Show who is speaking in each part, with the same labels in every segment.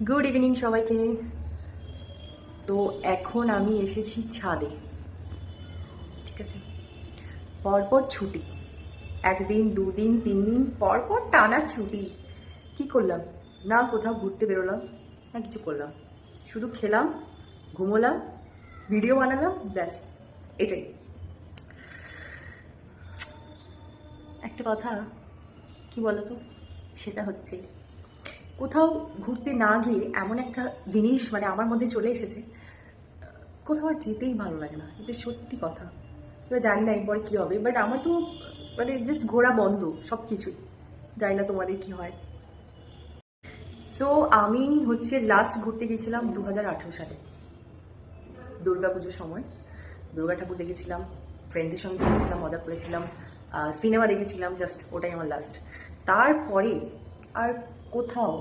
Speaker 1: Good evening সবাইকে। তো এখন আমি এসেছি ছাদে, ঠিক আছে। পরপর ছুটি, একদিন দুদিন 3 দিন পরপর টানা ছুটি। কি করলাম? না কোথাও ঘুরতে বেরোলাম, না কিছু করলাম, শুধু খেলাম, ঘুমোলাম, ভিডিও বানালাম, ব্যাস এটাই। একটা কথা কি বলতো, সেটা হচ্ছে কোথাও ঘুরতে না গিয়ে এমন একটা জিনিস মানে আমার মধ্যে চলে এসেছে, কোথাও আর যেতেই ভালো লাগে না। এটা সত্যি কথা। এবার জানি না এরপর কী হবে, বাট আমার তো মানে জাস্ট ঘোরা বন্ধ সব কিছুই। জানি না তোমাদের কি হয়। সো আমি হচ্ছে লাস্ট ঘুরতে গেছিলাম 2018 সালে, দুর্গা পুজোর সময়। দুর্গা ঠাকুর দেখেছিলাম, ফ্রেন্ডদের সঙ্গে ঘুরেছিলাম, মজা করেছিলাম, সিনেমা দেখেছিলাম, জাস্ট ওটাই আমার লাস্ট। তারপরে আর কোথাও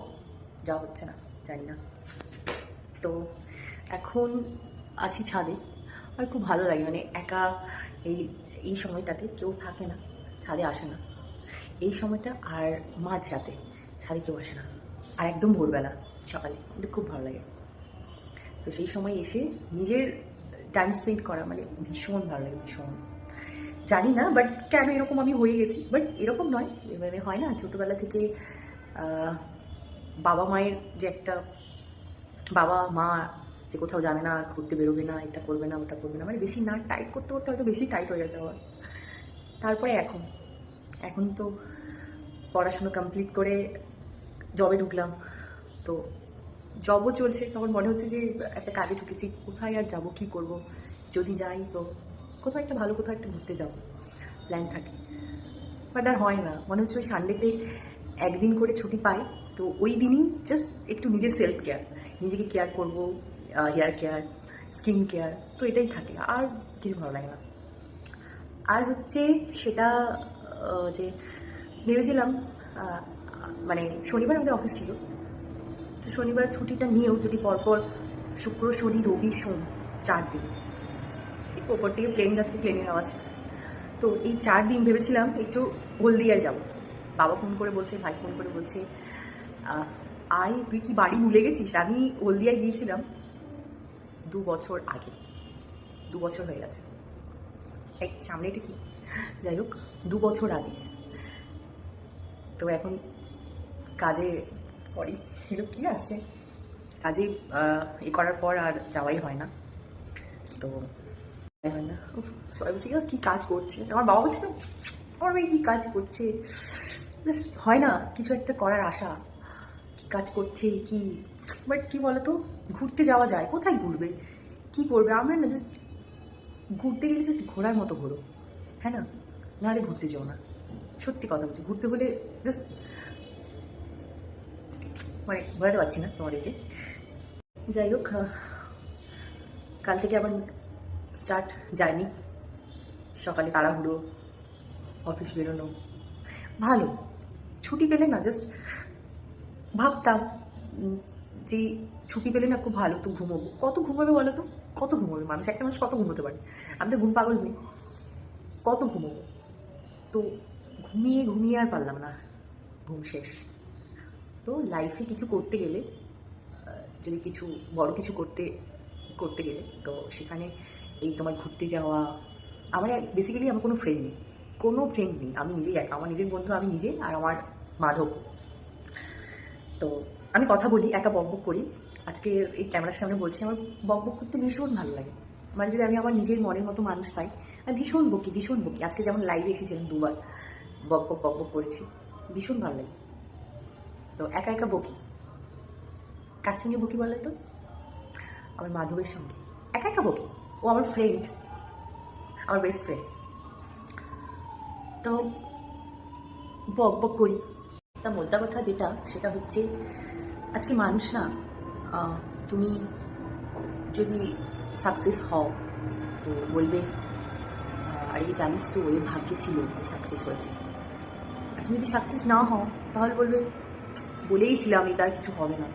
Speaker 1: যাওয়া হচ্ছে না, জানি না। তো এখন আছি ছাদে, আর খুব ভালো লাগে, মানে একা এই এই সময়টাতে কেউ থাকে না, ছাদে আসে না এই সময়টা, আর মাঝরাতে ছাদে কেউ আসে না, আর একদম ভোরবেলা সকালে, কিন্তু খুব ভালো লাগে। তো সেই সময় এসে নিজের টাইম স্পেন্ড করা মানে ভীষণ ভালো লাগে, ভীষণ। জানি না বাট কেন এরকম আমি হয়ে গেছি, বাট এরকম নয়, মানে হয় না ছোটোবেলা থেকে বাবা মায়ের যে একটা, বাবা মা যে কোথাও যাবে না, ঘুরতে বেরোবে না, এটা করবে না, ওটা করবে না, মানে বেশি না টাইট করতে করতে হয়তো বেশি টাইট হয়ে যাচ্ছে আমার। তারপরে এখন এখন তো পড়াশুনো কমপ্লিট করে জবে ঢুকলাম। তো জবও চলছে, তখন মনে হচ্ছে যে একটা কাজে ঢুকেছি, কোথায় আর যাব, কি করব। যদি যাই তো কোথাও একটা ভালো, কোথাও একটা ঘুরতে যাবো প্ল্যান থাকে, বাট আর হয় না। মনে হচ্ছে ওই সানডেতে একদিন করে ছুটি পাই, তো ওই দিনই জাস্ট একটু নিজের সেলফ কেয়ার, নিজেকে কেয়ার করবো, হেয়ার কেয়ার, স্কিন কেয়ার, তো এটাই থাকে, আর কিছু ভালো লাগে না। আর হচ্ছে সেটা যে ভেবেছিলাম, মানে শনিবার আমাদের অফিস ছিল, তো শনিবার ছুটিটা নিয়েও যদি পরপর শুক্র শনি রবি সোম 4 দিন, ওপর থেকে প্লেন যাচ্ছে, প্লেনের আওয়াজ। তো এই 4 দিন ভেবেছিলাম একটু হলদিয়ায় যাব। বাবা ফোন করে বলছে, ভাই ফোন করে বলছে, আয় তুই কি বাড়ি ভুলে গেছিস? আমি হলদিয়ায় গিয়েছিলাম 2 বছর আগে, 2 বছর হয়ে গেছে। এই সামনে এটা কি, যাই হোক, 2 বছর আগে। তো এখন কাজে, সরি এগুলো কী আসছে, কাজে এ করার পর আর যাওয়াই হয় না। তো হয় না, সবাই বলছে কী কাজ করছে, আমার বাবা বলছে তো আমার মেয়ে কী কাজ করছে, বেশ হয় না কিছু একটা করার আশা, কী কাজ করছে কি। বাট কী বলতো, ঘুরতে যাওয়া যায়, কোথায় ঘুরবে, কী করবে, আমরা না জাস্ট ঘুরতে গেলে জাস্ট ঘোরার মতো ঘোরো, হ্যাঁ না, নাহলে ঘুরতে যেও না। সত্যি কথা বলছি, ঘুরতে হলে জাস্ট মানে বোঝাতে পারছি না তোমাদেরকে। যাই হোক, কাল থেকে আবার স্টার্ট জার্নি, সকালে তাড়াহুড়ো, অফিস বেরোনো, ভালো। ছুটি পেলে না জাস্ট ভাবতাম যে ছুটি পেলে না খুব ভালো, তো ঘুমোবো, কত ঘুমাবে বলো তো, কত ঘুমোবে মানুষ, একটা মানুষ কত ঘুমোতে পারে, আমি তো ঘুম পাগল হই, কত ঘুমোবো। তো ঘুমিয়ে ঘুমিয়ে আর পারলাম না, ঘুম শেষ। তো লাইফে কিছু করতে গেলে, যদি কিছু বড় কিছু করতে করতে গেলে, তো সেখানে এই তোমার ঘুরতে যাওয়া, আমার বেসিক্যালি আমার কোনো ফ্রেন্ড নেই, কোনো ফ্রেন্ড নেই, আমি নিজেই একা, আমার নিজের বন্ধু আমি নিজে আর আমার মাধব। তো আমি কথা বলি, একা বকবক করি, আজকে এই ক্যামেরার সামনে বলছি, আমার বকবক করতে ভীষণ ভালো লাগে। মানে যদি আমি আমার নিজের মনের মতো মানুষ পাই, আমি ভীষণ বকি, ভীষণ বকি। আজকে যেমন লাইভে এসেছিলাম 2বার, বকবক বকবক করেছি, ভীষণ ভালো লাগে। তো একা একা বকি, কার সঙ্গে বকি বলে তো, আমার মাধবের সঙ্গে একা একা বকি, ও আমার ফ্রেন্ড, আমার বেস্ট ফ্রেন্ড। তো বক বক করি। তা মোদ্দা কথা যেটা, সেটা হচ্ছে আজকে মানুষ না, তুমি যদি সাকসেস হও তো বলবে আরে জানিস তো ওই ভাগ্যে ছিল, সাকসেস হয়েছে। আর তুমি যদি সাকসেস না হও তাহলে বলবে বলেই ছিলাম এটা আর কিছু হবে না,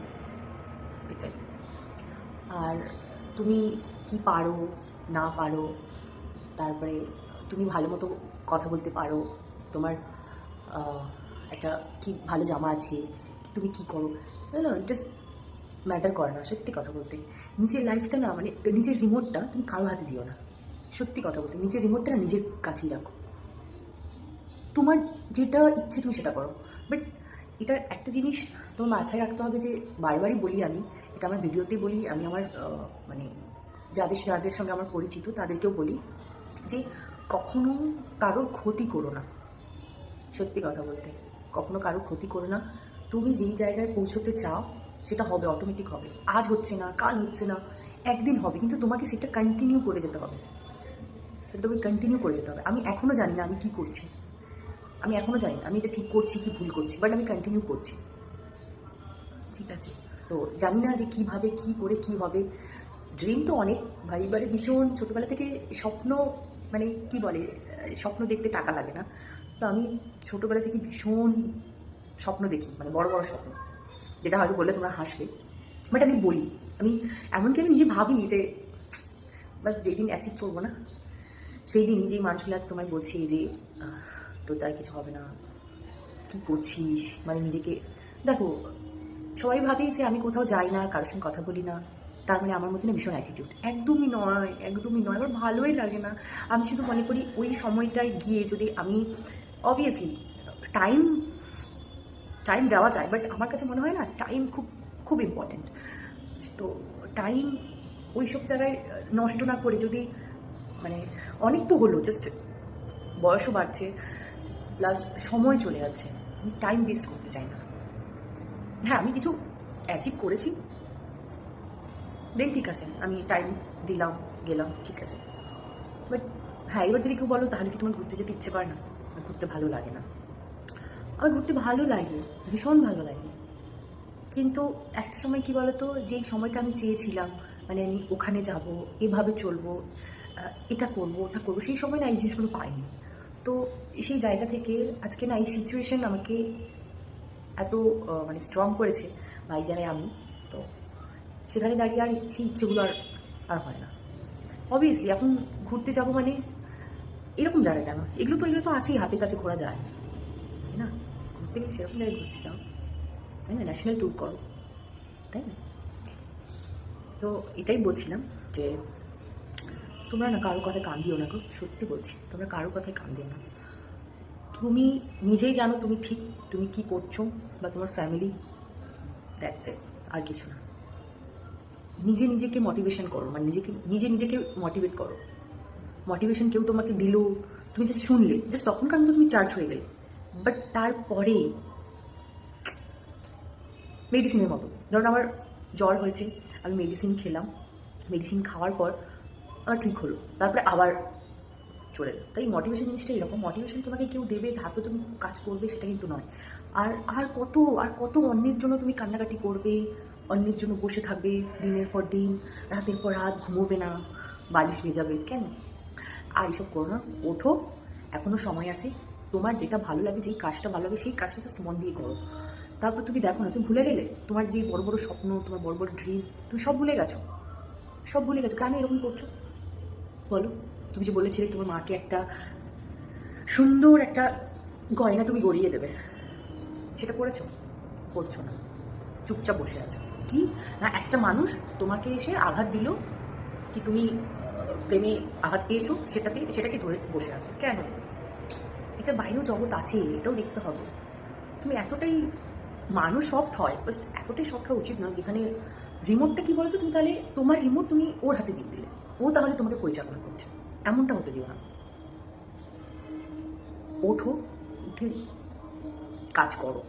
Speaker 1: এটাই। আর তুমি কি পারো না পারো, তারপরে তুমি ভালো মতো কথা বলতে পারো, তোমার একটা কি ভালো জামা আছে, তুমি কি করো, জাস্ট ম্যাটার করে না, সত্যি কথা বলতে। নিজের লাইফটা না, মানে নিজের রিমোটটা তুমি কারো হাতে দিও না, সত্যি কথা বলতে। নিজের রিমোটটা না নিজের কাছেই রাখো, তোমার যেটা ইচ্ছে তুমি সেটা করো। বাট এটা একটা জিনিস তোমার মাথায় রাখতে হবে, যে বারবারই বলি আমি, এটা আমার ভিডিওতেই বলি, আমি আমার মানে যাদের যাদের সঙ্গে আমার পরিচিত তাদেরকেও বলি, যে কখনো কারোর ক্ষতি করো না, সত্যি কথা বলতে। কখনো কারোর ক্ষতি করো না। তুমি যেই জায়গায় পৌঁছতে চাও সেটা হবে, অটোমেটিক হবে। আজ হচ্ছে না, কাল হচ্ছে না, একদিন হবে, কিন্তু তোমাকে সেটা কন্টিনিউ করে যেতে হবে, সেটা তোমাকে কন্টিনিউ করে যেতে হবে। আমি এখনও জানি না আমি কী করছি, আমি এখনও জানি না আমি এটা ঠিক করছি কি ভুল করছি, বাট আমি কন্টিনিউ করছি, ঠিক আছে? তো জানি না যে কীভাবে কী করে কী হবে। ড্রিম তো অনেক ভাই, এবারে ভীষণ ছোটোবেলা থেকে স্বপ্ন, মানে কি বলে, স্বপ্ন দেখতে টাকা লাগে না। তো আমি ছোটোবেলা থেকে ভীষণ স্বপ্ন দেখি, মানে বড় বড় স্বপ্ন, যেটা হয়তো বললে তোমরা হাসবে, বাট আমি বলি। আমি এমনকি আমি নিজে ভাবি যে বাস যেদিন অ্যাচিভ করবো না, সেই দিন যেই মানুষগুলো আজ তোমায় বলছি যে তোর তার কিছু হবে না, কী করছিস, মানে নিজেকে দেখো, সবাই ভাবে যে আমি কোথাও যাই না, কারোর সঙ্গে কথা বলি না, তার মানে আমার মধ্যে না ভীষণ অ্যাটিটিউড। একদমই নয়, একদমই নয়, আমার ভালোই লাগে না। আমি শুধু মনে করি ওই সময়টায় গিয়ে যদি আমি, অবভিয়াসলি টাইম টাইম দেওয়া যায়, বাট আমার কাছে মনে হয় না টাইম খুব খুব ইম্পর্ট্যান্ট। তো টাইম ওই সব জায়গায় নষ্ট না করে, যদি মানে অনেক তো হলো, জাস্ট বয়সও বাড়ছে, প্লাস সময় চলে যাচ্ছে, আমি টাইম ওয়েস্ট করতে চাই না। হ্যাঁ, আমি কিছু অ্যাচিভ করেছি, দেন ঠিক আছে, আমি টাইম দিলাম, গেলাম, ঠিক আছে। বাট হ্যাঁ, এবার যদি কেউ বলো তাহলে কি তোমার ঘুরতে যেতে ইচ্ছে করে না? ঘুরতে ভালো লাগে না? আমার ঘুরতে ভালো লাগে, ভীষণ ভালো লাগে, কিন্তু একটা সময় কি বলতো, যেই সময়টা আমি চেয়েছিলাম, মানে আমি ওখানে যাব, এভাবে চলবো, এটা করবো, ওটা করবো, সেই সময় না এই জিনিসগুলো পাইনি। তো সেই জায়গা থেকে আজকে না এই সিচুয়েশন আমাকে এত মানে স্ট্রং করেছে, ভাই জানে আমি। তো সেখানে দাঁড়িয়ে আর সেই ইচ্ছেগুলো আর আর হয় না। অবভিয়াসলি এখন ঘুরতে যাব মানে এরকম জায়গায় কেন, এগুলো তো আছেই, হাতের কাছে ঘোরা যায়, তাই না? ঘুরতে গেলে সেরকম জায়গায় ঘুরতে যাও, তাই না? ন্যাশনাল ট্যুর করো, তাই না? তো এটাই বলছিলাম যে তোমরা না কারো কথায় কান দিও না গো, সত্যি বলছি, তোমরা কারো কথায় কান দিও না। তুমি নিজেই জানো তুমি ঠিক, তুমি কি করছো, বা তোমার ফ্যামিলি, দ্যাটস ইট, আর কিছু না। নিজেকে মোটিভেশন করো, মানে নিজেকে মোটিভেট করো। মোটিভেশন কেউ তোমাকে দিল, তুমি জাস্ট শুনলে, জাস্ট তখনকার মতো তুমি চার্জ হয়ে গেলে, বাট তারপরে মেডিসিনের মতো, ধরুন আমার জ্বর হয়েছে, আমি মেডিসিন খেলাম, মেডিসিন খাওয়ার পর আমার ঠিক হলো, তারপরে আবার চলে এলো। তাই মোটিভেশন জিনিসটা এরকম, মোটিভেশন তোমাকে কেউ দেবে তারপরে তুমি কাজ করবে সেটা কিন্তু নয়। আর আর কত আর কত অন্যের জন্য তুমি কান্নাকাটি করবে, অন্যের জন্য বসে থাকবে দিনের পর দিন, রাতের পর রাত ঘুমোবে না, বালিশ ভেজাবে কেন? আর এসব করো না, ওঠো, এখনও সময় আছে। তোমার যেটা ভালো লাগে, যেই কাজটা ভালো লাগে, সেই কাজটা জাস্ট মন দিয়ে করো। তারপর তুমি দেখো না, তুমি ভুলে গেলে তোমার যে বড় বড় স্বপ্ন, তোমার বড় বড় ড্রিম, তুমি সব ভুলে গেছো, সব ভুলে গেছো। কেন এরকম করছো বলো? তুমি যে বলেছিলে তোমার মাকে একটা সুন্দর একটা গয়না তুমি গড়িয়ে দেবে, সেটা করেছো? করছো না, চুপচাপ বসে আছো। কি না, একটা মানুষ তোমাকে এসে আঘাত দিল, কি তুমি প্রেমে আঘাত পেয়েছো, সেটাকে ধরে বসে আছো কেন? এটা বাইরেও জগৎ আছে, এটাও দেখতে হবে। তুমি এতটাই, মানুষ সফট হয়, বাস এতটাই সফট হওয়া উচিত নয় যেখানে রিমোটটা কি বলতো, তুমি তাহলে তোমার রিমোট তুমি ওর হাতে দিয়ে দিলে, ও তাহলে তোমাকে পরিচালনা করছে, এমনটা হতে দিও না। ওঠো, উঠে কাজ করো,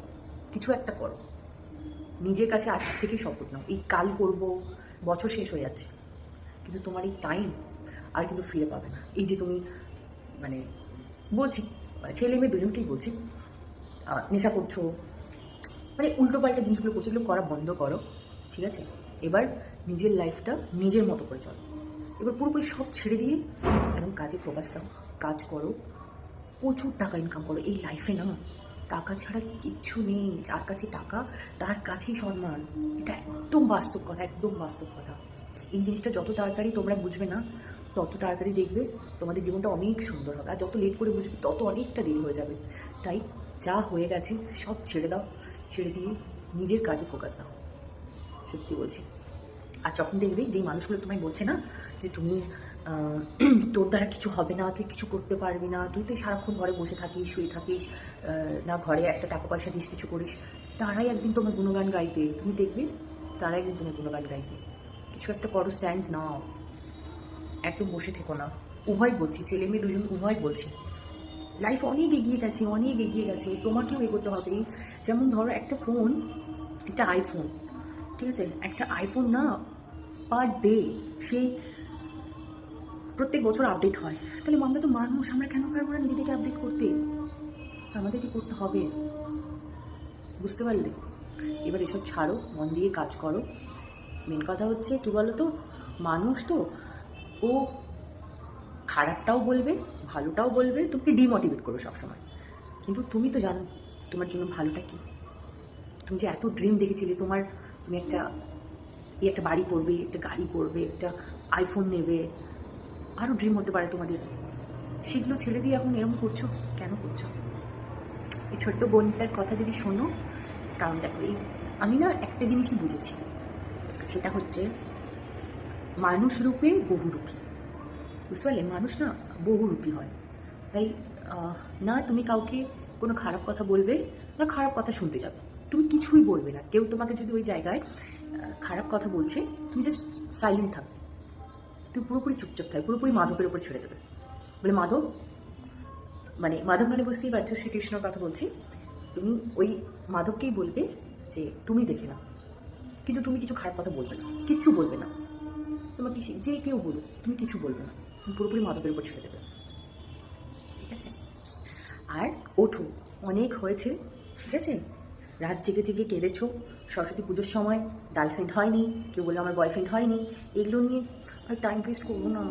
Speaker 1: কিছু একটা করো, নিজের কাছে আজ থেকেই শপথ নাও, এই কাল করব, বছর শেষ হয়ে যাচ্ছে, কিন্তু তোমার এই টাইম আর কিন্তু ফিরে পাবে না। এই যে তুমি, মানে বলছি, মানে ছেলে মেয়ে দুজনকেই বলছি, নেশা করছো, মানে উল্টোপাল্টা জিনিসগুলো করছো, এগুলো করা বন্ধ করো, ঠিক আছে? এবার নিজের লাইফটা নিজের মতো করে চলো, এবার পুরোপুরি সব ছেড়ে দিয়ে একদম কাজে ফোকাস দাও, কাজ করো, প্রচুর টাকা ইনকাম করো। এই লাইফে না টাকা ছাড়া কিচ্ছু নেই, যার কাছে টাকা তার কাছেই সম্মান, এটা একদম বাস্তব কথা, একদম বাস্তব কথা। এই জিনিসটা যত তাড়াতাড়ি তোমরা বুঝবে না, তত তাড়াতাড়ি দেখবে তোমাদের জীবনটা অনেক সুন্দর হবে, আর যত লেট করে বুঝবে তত অনেকটা দেরি হয়ে যাবে। তাই যা হয়ে গেছে সব ছেড়ে দাও, ছেড়ে দিয়ে নিজের কাজে ফোকাস দাও। সত্যি বলছি। আর যখন দেখবি যেই মানুষগুলো তোমায় বলছে না যে তুমি তোর দ্বারা কিছু হবে না, তুই কিছু করতে পারবি না, তুই তো সারাক্ষণ ঘরে বসে থাকিস, শুয়ে থাকিস, না ঘরে একটা টাকা পয়সা দিস, কিছু করিস, তারাই একদিন তোমার গুণগান গাইবে। তুমি দেখবে তারাই একদিন তোমার গুণগান গাইবে। কিছু একটা করো, স্ট্যান্ড নাও, একদম বসে থেকো না। উভয় বলছি, ছেলে মেয়ে দুজন উভয় বলছি। লাইফ অনেক এগিয়ে গেছে, অনেক এগিয়ে গেছে, তোমাকেও এগোতে হবে। যেমন ধরো একটা ফোন, একটা আইফোন, ঠিক আছে, একটা আইফোন না পার ডে সে প্রত্যেক বছর আপডেট হয়। তাহলে আমরা তো মানুষ, আমরা কেন পারবো না নিজেদেরকে আপডেট করতে? আমাদেরকে করতে হবে, বুঝতে পারলে? এবার এসব ছাড়ো, মন দিয়ে কাজ করো। মেন কথা হচ্ছে কী বলো তো, মানুষ তো ও খারাপটাও বলবে, ভালোটাও বলবে, তোমাকে ডিমোটিভেট করবে সবসময়। কিন্তু তুমি তো জানো তোমার জন্য ভালোটা কী। তুমি যে এত ড্রিম দেখেছিলে তোমার, তুমি একটা বাড়ি করবে, একটা গাড়ি করবে, একটা আইফোন নেবে, আরও ড্রিম হতে পারে তোমাদের, সেগুলো ছেড়ে দিয়ে এখন এরকম করছো, কেন করছো? এই ছোট্ট বোনটার কথা যদি শোনো, কারণ দেখো আমি না একটা জিনিসই বুঝেছি, সেটা হচ্ছে মানুষ রূপে বহুরূপী। বুঝতে পারলে? মানুষ না বহুরূপী হয়। তাই না তুমি কাউকে কোনো খারাপ কথা বলবে, না খারাপ কথা শুনতে যাবে, তুমি কিছুই বলবে না। কেউ তোমাকে যদি ওই জায়গায় খারাপ কথা বলছে, তুমি জাস্ট সাইলেন্ট থাকবে, তুমি পুরোপুরি চুপচাপ থাকবে, পুরোপুরি মাধবের উপর ছেড়ে দেবে। বলে মাধব মানে বুঝতেই পারছো শ্রীকৃষ্ণর কথা বলছি। তুমি ওই মাধবকেই বলবে যে তুমি দেখে নাও, কিন্তু তুমি কিছু খারাপ কথা বলবে না, কিচ্ছু বলবে না। তোমাকে যে কেউ বলুক তুমি কিছু বলবে না, তুমি পুরোপুরি মাধবের উপর ছেড়ে দেবে, ঠিক আছে? আর ওঠো, অনেক হয়েছে, ঠিক আছে? রাত জেগে জেগে কেঁদেছো, সরস্বতী পুজোর সময় গার্লফ্রেন্ড হয়নি, কেউ বললো আমার বয়ফ্রেন্ড হয়নি, এগুলো নিয়ে আর টাইম ওয়েস্ট করবো না।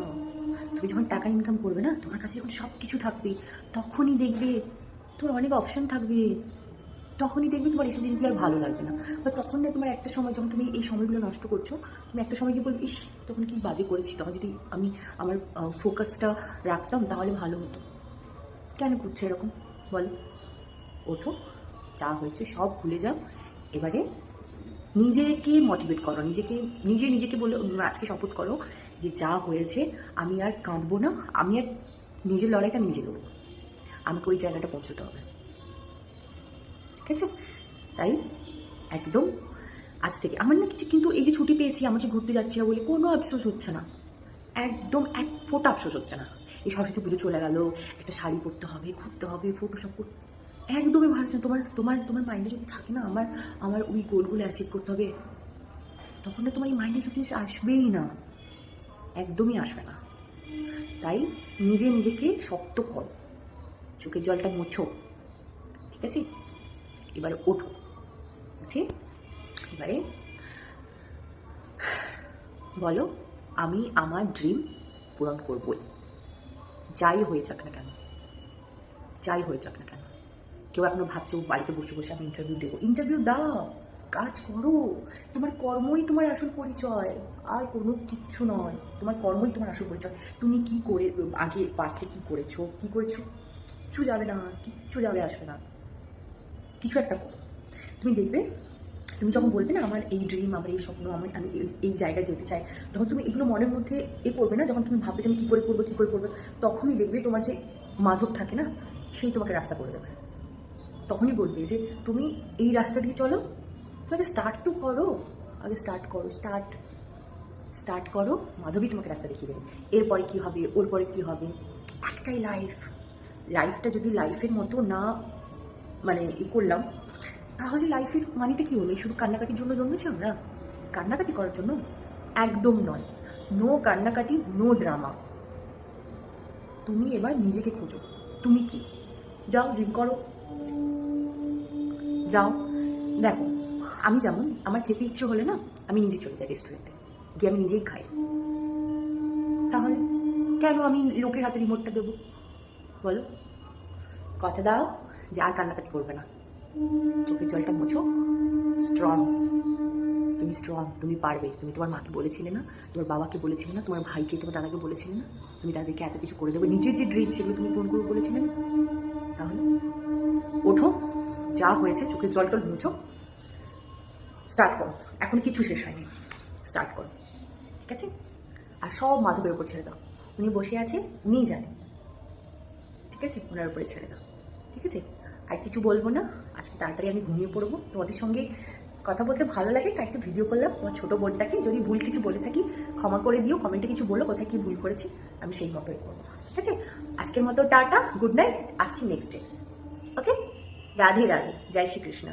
Speaker 1: তুমি যখন টাকা ইনকাম করবে না, তোমার কাছে যখন সব কিছু থাকবে, তখনই দেখবে তোমার অনেক অপশান থাকবে, তখনই দেখবে তোমার এইসব জিনিসগুলো আর ভালো লাগবে না। বা তখন না তোমার একটা সময়, যখন তুমি এই সময়গুলো নষ্ট করছো, তুমি একটা সময় গিয়ে বলবে ইস তখন কি বাজে করেছি, তখন যদি আমি আমার ফোকাসটা রাখতাম তাহলে ভালো হতো। কেন করছো এরকম বলো? ওঠো, যা হয়েছে সব ভুলে যাও। এবারে নিজেকে মোটিভেট করো, নিজেকে বলে আজকে শপথ করো যে যা হয়েছে আমি আর কাঁদবো না, আমি আর নিজের লড়াইটা আমি নিজে লড়বো, আমাকে ওই জায়গাটা পৌঁছতে হবে, ঠিক আছে? তাই একদম আজ থেকে আমার না কিছু, কিন্তু এই যে ছুটি পেয়েছি, আমার যে ঘুরতে যাচ্ছি বলে কোনো আফসোস হচ্ছে না, একদম এক ফোঁটা আফসোস হচ্ছে না। এই সরস্বতী পুজো চলে গেল, একটা শাড়ি পরতে হবে, ঘুরতে হবে, ফটোশপ করতে, একদমই ভালো হচ্ছে। তোমার মাইন্ডে যদি থাকে না আমার ওই গোলগুলো অ্যাচিভ করতে হবে, তখন না তোমার এই মাইন্ডে সব জিনিস আসবেই না, একদমই আসবে না। তাই নিজেকে শক্ত করো, চোখের জলটা মোছো, ঠিক আছে? এবারে ওঠো, উঠে এবারে বলো আমি আমার ড্রিম পূরণ করবই, যাই হয়ে যাক না কেন, যাই হয়ে যাক না কেন। কেউ এখনো ভাবছো বাড়িতে বসে বসে আমি ইন্টারভিউ দেবো, ইন্টারভিউ দাও, কাজ করো, তোমার কর্মই তোমার আসল পরিচয়, আর কোনো কিচ্ছু নয়। তোমার কর্মই তোমার আসল পরিচয়। তুমি কি করে আগে পাস্টে কী করেছো কিচ্ছু যাবে না, কিচ্ছু যাবে আসবে না। কিছু একটা করো, তুমি দেখবে তুমি যখন বলবে না আমার এই ড্রিম, আমার এই স্বপ্ন, আমি এই জায়গায় যেতে চাই, যখন তুমি এগুলো মনের মধ্যে করবে না, যখন তুমি ভাববে যে আমি কী করে করবো, তখনই দেখবে তোমার যে মাধব থাকে না, সেই তোমাকে রাস্তা করে দেবে। তখনই বলবে যে তুমি এই রাস্তা দিয়ে চলো, আগে স্টার্ট তো করো, আগে স্টার্ট করো, মাধবী তোমাকে রাস্তা দেখিয়ে দেবে। এরপরে কী হবে, ওর পরে কী হবে, একটাই লাইফটা যদি লাইফের মতো না করলাম, তাহলে লাইফের মানেটা কী হলো? শুধু কান্নাকাটির জন্য জন্মেছি আমরা? কান্নাকাটি করার জন্য একদম নয়। নো কান্নাকাটি, নো ড্রামা। তুমি এবার নিজেকে খোঁজো, তুমি কি, যাও জিম করো, যাও। দেখো আমি যেমন আমার খেতে ইচ্ছে হলে না আমি নিজে চলে যাই রেস্টুরেন্টে গিয়ে, আমি নিজেই খাই। তাহলে কেন আমি লোকের হাতে রিমোটটা দেবো বলো? কথা দাও যে আর কান্নাকাটি করবে না, চোখের জলটা মোছো, স্ট্রং, তুমি পারবে। তুমি তোমার মাকে বলেছিলে না, তোমার বাবাকে বলেছিলে না, তোমার ভাইকে, তোমার দাদাকে বলেছিলে না তুমি তাদেরকে এত কিছু করে দেবে, নিজের যে ড্রিম সেগুলো তুমি পূরণ করবে বলেছিলে না? তাহলে ওঠো, যা হয়েছে চোখের জলটা মুছো, স্টার্ট করো, এখন কিছু শেষ হয়নি, স্টার্ট করো, ঠিক আছে? আর সব মাধবের উপর ছেড়ে দাও, উনি বসে আছে, উনিই জানে, ঠিক আছে? ওনার উপরে ছেড়ে দাও, ঠিক আছে? আর কিছু বলবো না, আজকে তাড়াতাড়ি আমি ঘুমিয়ে পড়বো। তোমাদের সঙ্গে কথা বলতে ভালো লাগে, তাই একটা ভিডিও করলাম তোমার ছোটো বোনটাকে। যদি ভুল কিছু বলে থাকি ক্ষমা করে দিও, কমেন্টে কিছু বলো কোথায় কী ভুল করেছি, আমি সেই মতোই করবো, ঠিক আছে? আজকের মতো টাটা, গুড নাইট, আসছি নেক্সট ডে, ওকে? রাধে রাধে, জয় শ্রীকৃষ্ণ।